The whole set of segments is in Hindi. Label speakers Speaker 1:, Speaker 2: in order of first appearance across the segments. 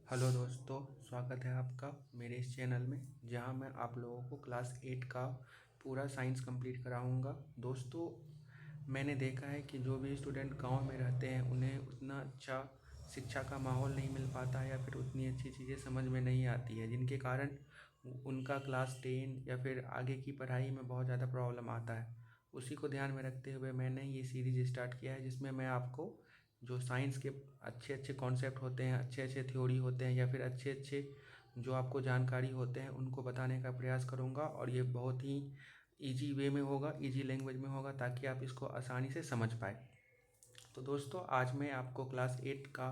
Speaker 1: हेलो दोस्तों, स्वागत है आपका मेरे इस चैनल में जहां मैं आप लोगों को क्लास 8 का पूरा साइंस कंप्लीट कराऊंगा। दोस्तों, मैंने देखा है कि जो भी स्टूडेंट गांव में रहते हैं उन्हें उतना अच्छा शिक्षा का माहौल नहीं मिल पाता है या फिर उतनी अच्छी चीज़ें समझ में नहीं आती है, जिनके कारण उनका क्लास 10 या फिर आगे की पढ़ाई में बहुत ज़्यादा प्रॉब्लम आता है। उसी को ध्यान में रखते हुए मैंने ये सीरीज़ स्टार्ट किया है, जिसमें मैं आपको जो साइंस के अच्छे अच्छे कॉन्सेप्ट होते हैं, अच्छे अच्छे थ्योरी होते हैं या फिर अच्छे अच्छे जो आपको जानकारी होते हैं उनको बताने का प्रयास करूंगा। और ये बहुत ही इजी वे में होगा, इजी लैंग्वेज में होगा, ताकि आप इसको आसानी से समझ पाए। तो दोस्तों, आज मैं आपको क्लास 8 का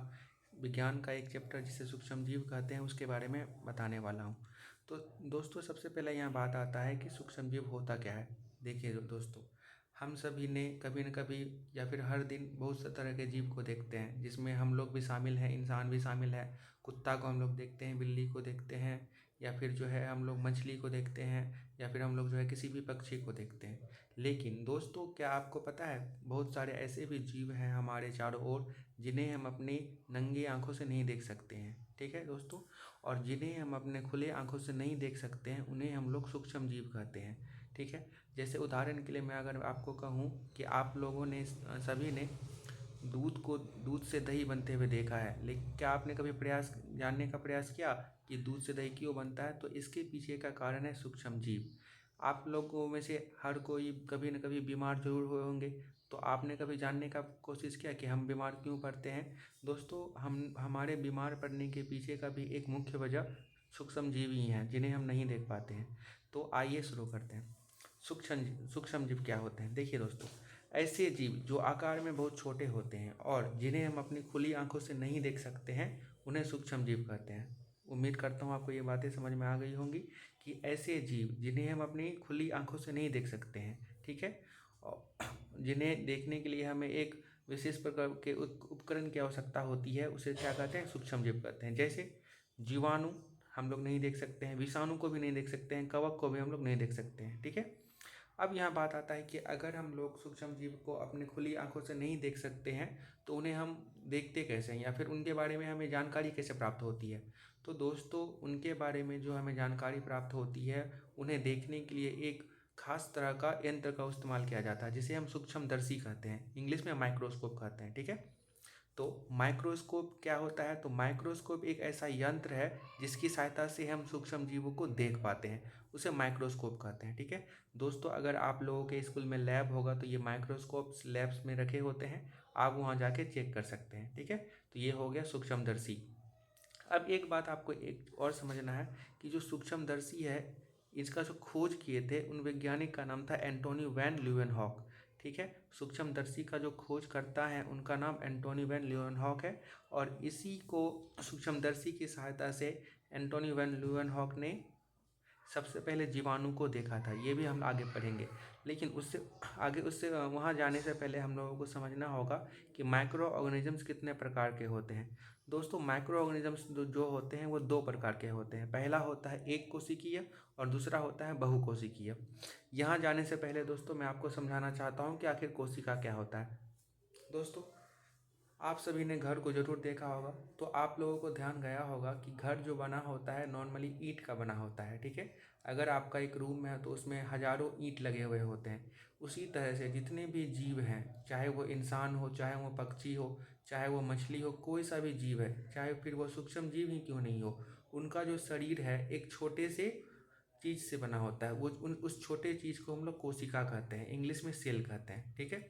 Speaker 1: विज्ञान का एक चैप्टर जिसे सूक्ष्म जीव कहते हैं उसके बारे में बताने वाला हूँ। तो दोस्तों, सबसे पहले यहाँ बात आता है कि सूक्ष्म जीव होता क्या है। देखिए दोस्तों, हम सभी ने कभी न कभी या फिर हर दिन बहुत से तरह के जीव को देखते हैं, जिसमें हम लोग भी शामिल हैं, इंसान भी शामिल है। कुत्ता को हम लोग देखते हैं, बिल्ली को देखते हैं, या फिर जो है हम लोग मछली को देखते हैं, या फिर हम लोग जो है किसी भी पक्षी को देखते हैं। लेकिन दोस्तों, क्या आपको पता है बहुत सारे ऐसे भी जीव हैं हमारे चारों ओर जिन्हें हम अपनी नंगी आंखों से नहीं देख सकते हैं। ठीक है दोस्तों, और जिन्हें हम अपने खुले आंखों से नहीं देख सकते हैं उन्हें हम लोग सूक्ष्म जीव कहते हैं। ठीक है, जैसे उदाहरण के लिए मैं अगर आपको कहूँ कि आप लोगों ने सभी ने दूध से दही बनते हुए देखा है, लेकिन क्या आपने कभी प्रयास जानने का प्रयास किया कि दूध से दही क्यों बनता है? तो इसके पीछे का कारण है सूक्ष्म जीव। आप लोगों में से हर कोई कभी न कभी बीमार जरूर हुए होंगे। तो आपने कभी जानने का कोशिश किया कि हम बीमार क्यों पड़ते हैं? दोस्तों, हम हमारे बीमार पड़ने के पीछे का भी एक मुख्य वजह सूक्ष्म जीव ही हैं, जिन्हें हम नहीं देख पाते हैं। तो आइए शुरू करते हैं। सूक्ष्म जीव क्या होते हैं? देखिए दोस्तों, ऐसे जीव जो आकार में बहुत छोटे होते हैं और जिन्हें हम अपनी खुली आंखों से नहीं देख सकते हैं उन्हें सूक्ष्म जीव कहते हैं। उम्मीद करता हूँ आपको ये बातें समझ में आ गई होंगी कि ऐसे जीव जिन्हें हम अपनी खुली आंखों से नहीं देख सकते हैं, ठीक है, और जिन्हें देखने के लिए हमें एक विशेष प्रकार के उपकरण की आवश्यकता होती है, उसे क्या कहते हैं? सूक्ष्म जीव कहते हैं। जैसे जीवाणु हम लोग नहीं देख सकते हैं, विषाणु को भी नहीं देख सकते हैं, कवक को भी हम लोग नहीं देख सकते हैं। ठीक है, अब यहाँ बात आता है कि अगर हम लोग सूक्ष्म जीव को अपनी खुली आंखों से नहीं देख सकते हैं तो उन्हें हम देखते कैसे हैं या फिर उनके बारे में हमें जानकारी कैसे प्राप्त होती है? तो दोस्तों, उनके बारे में जो हमें जानकारी प्राप्त होती है उन्हें देखने के लिए एक खास तरह का यंत्र का इस्तेमाल किया जाता है, जिसे हम सूक्ष्मदर्शी कहते हैं, इंग्लिश में माइक्रोस्कोप कहते हैं। ठीक है, तो माइक्रोस्कोप क्या होता है? तो माइक्रोस्कोप एक ऐसा यंत्र है जिसकी सहायता से हम सूक्ष्म जीवों को देख पाते हैं, उसे माइक्रोस्कोप कहते हैं। ठीक है दोस्तों, अगर आप लोगों के स्कूल में लैब होगा तो ये माइक्रोस्कोप्स लैब्स में रखे होते हैं, आप वहाँ जाके चेक कर सकते हैं। ठीक है, तो ये हो गया सूक्ष्मदर्शी। अब एक बात आपको एक और समझना है कि जो सूक्ष्मदर्शी है, इसका जो खोज किए थे उन वैज्ञानिक का नाम था एंटोनी वैन ल्यूवेनहॉक। ठीक है, सूक्ष्मदर्शी का जो खोज करता है उनका नाम एंटोनी वैन ल्यूवेनहॉक है, और इसी को सूक्ष्मदर्शी की सहायता से एंटोनी वैन ल्यूवेनहॉक ने सबसे पहले जीवाणु को देखा था। ये भी हम आगे पढ़ेंगे, लेकिन उससे आगे उससे वहाँ जाने से पहले हम लोगों को समझना होगा कि माइक्रो ऑर्गेनिजम्स कितने प्रकार के होते हैं। दोस्तों, माइक्रो ऑर्गेनिजम्स जो होते हैं वो दो प्रकार के होते हैं। पहला होता है एक कोशिकीय और दूसरा होता है बहुकोशिकीय। यहाँ जाने से पहले दोस्तों मैं आपको समझाना चाहता हूँ कि आखिर कोशिका क्या होता है। दोस्तों, आप सभी ने घर को ज़रूर देखा होगा, तो आप लोगों को ध्यान गया होगा कि घर जो बना होता है नॉर्मली ईंट का बना होता है। ठीक है, अगर आपका एक रूम है तो उसमें हज़ारों ईंट लगे हुए होते हैं। उसी तरह से जितने भी जीव हैं, चाहे वो इंसान हो, चाहे वो पक्षी हो, चाहे वो मछली हो, कोई सा भी जीव है, चाहे फिर वो सूक्ष्म जीव ही क्यों नहीं हो, उनका जो शरीर है एक छोटे से चीज़ से बना होता है। वो उस छोटे चीज़ को हम लोग कोशिका कहते हैं, इंग्लिश में सेल कहते हैं। ठीक है,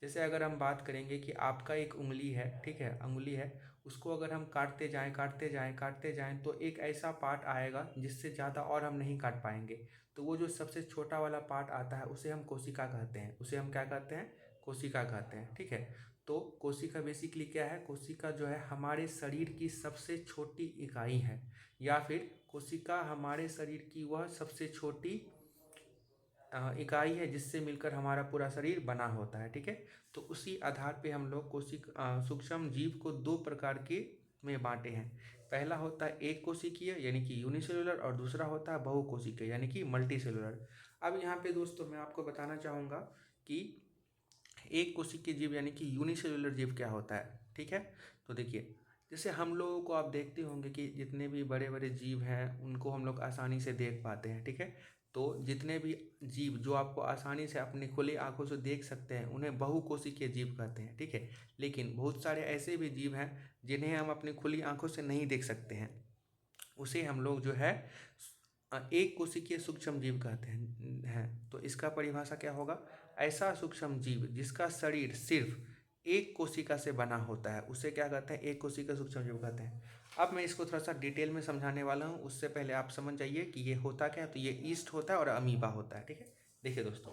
Speaker 1: जैसे अगर हम बात करेंगे कि आपका एक उंगली है, ठीक है, अंगुली है, उसको अगर हम काटते जाएं काटते जाएं काटते जाएं तो एक ऐसा पार्ट आएगा जिससे ज़्यादा और हम नहीं काट पाएंगे। तो वो जो सबसे छोटा वाला पार्ट आता है उसे हम कोशिका कहते हैं, उसे हम क्या कहते हैं? कोशिका कहते हैं। ठीक है, तो कोशिका बेसिकली क्या है? कोशिका जो है हमारे शरीर की सबसे छोटी इकाई है, या फिर कोशिका हमारे शरीर की वह सबसे छोटी इकाई है जिससे मिलकर हमारा पूरा शरीर बना होता है। ठीक है, तो उसी आधार पे हम लोग सूक्ष्म जीव को दो प्रकार के में बांटे हैं। पहला होता है एक कोशिकीय यानी कि यूनिसेलुलर, और दूसरा होता है बहुकोशिकीय यानी कि मल्टी सेलुलर। अब यहाँ पे दोस्तों मैं आपको बताना चाहूँगा कि एक कोशिकीय जीव यानी कि यूनिसेलुलर जीव क्या होता है। ठीक है, तो देखिए, जैसे हम लोगों को आप देखते होंगे कि जितने भी बड़े बड़े जीव हैं उनको हम लोग आसानी से देख पाते हैं, ठीक है। तो जितने भी जीव जो आपको आसानी से अपनी खुली आंखों से देख सकते हैं उन्हें बहुकोशिकीय जीव कहते हैं, ठीक है। लेकिन बहुत सारे ऐसे भी जीव हैं जिन्हें हम अपनी खुली आंखों से नहीं देख सकते हैं, उसे हम लोग जो है एक कोशिकीय सूक्ष्म जीव कहते हैं। तो इसका परिभाषा क्या होगा? ऐसा सूक्ष्म जीव जिसका शरीर सिर्फ एक कोशिका से बना होता है उसे क्या कहते हैं? एक कोशिका सूक्ष्म जीव कहते हैं। अब मैं इसको थोड़ा सा डिटेल में समझाने वाला हूँ, उससे पहले आप समझ जाइए कि ये होता क्या है। तो ये ईस्ट होता है और अमीबा होता है, ठीक है। देखिए दोस्तों,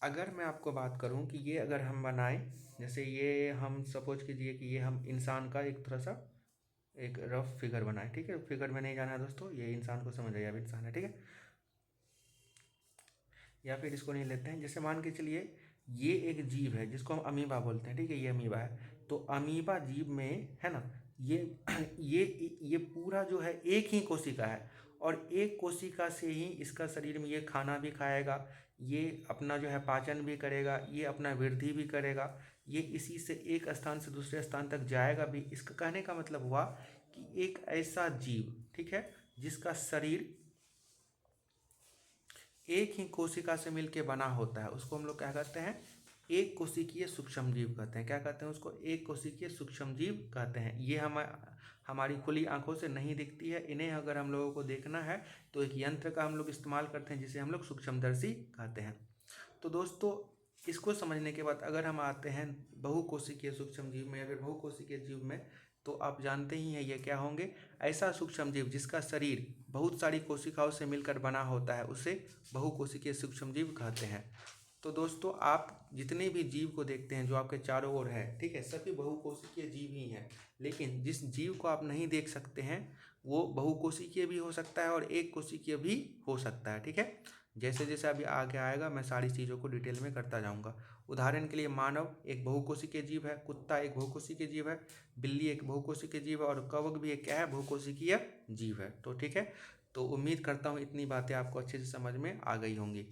Speaker 1: अगर मैं आपको बात करूँ कि ये अगर हम बनाएं, जैसे ये हम सपोज कीजिए कि ये हम इंसान का एक थोड़ा सा एक रफ फिगर बनाए, ठीक है। फिगर में नहीं जाना है दोस्तों, ये इंसान को समझ आइए, अब इंसान है, ठीक है। या फिर इसको नहीं लेते हैं, जैसे मान के चलिए ये एक जीव है जिसको हम अमीबा बोलते हैं, ठीक है। ये अमीबा है, तो अमीबा जीव में है ना, ये ये पूरा जो है एक ही कोशिका है और एक कोशिका से ही इसका शरीर में ये खाना भी खाएगा, ये अपना जो है पाचन भी करेगा, ये अपना वृद्धि भी करेगा, ये इसी से एक स्थान से दूसरे स्थान तक जाएगा भी। इसका कहने का मतलब हुआ कि एक ऐसा जीव, ठीक है, जिसका शरीर एक ही कोशिका से मिलके बना होता है उसको हम लोग क्या कहते हैं? एक कोशिकीय सूक्ष्म जीव कहते हैं। क्या कहते हैं उसको? एक कोशिकीय सूक्ष्म जीव कहते हैं। ये हमारी खुली आंखों से नहीं दिखती है। इन्हें अगर हम लोगों को देखना है तो एक यंत्र का हम लोग इस्तेमाल करते हैं जिसे हम लोग सूक्ष्मदर्शी कहते हैं। तो दोस्तों, इसको समझने के बाद अगर हम आते हैं बहुकोशिकीय सूक्ष्म जीव में या फिर बहुकोशिकीय जीव में, तो आप जानते ही हैं ये क्या होंगे? ऐसा सूक्ष्म जीव जिसका शरीर बहुत सारी कोशिकाओं से मिलकर बना होता है उसे बहुकोशिकीय सूक्ष्म जीव कहते हैं। तो दोस्तों, आप जितने भी जीव को देखते हैं जो आपके चारों ओर है, ठीक है, सभी बहुकोशिकीय जीव ही हैं। लेकिन जिस जीव को आप नहीं देख सकते हैं वो बहुकोशिकीय भी हो सकता है और एक कोशिकीय भी हो सकता है, ठीक है। जैसे जैसे अभी आगे आएगा मैं सारी चीज़ों को डिटेल में करता जाऊंगा। उदाहरण के लिए मानव एक बहुकोशिकीय जीव है, कुत्ता एक बहुकोशिकीय जीव है, बिल्ली एक बहुकोशिकीय जीव है और कवक भी एक क्या है? बहुकोशिकीय जीव है। तो ठीक है, तो उम्मीद करता हूँ इतनी बातें आपको अच्छे से समझ में आ गई होंगी।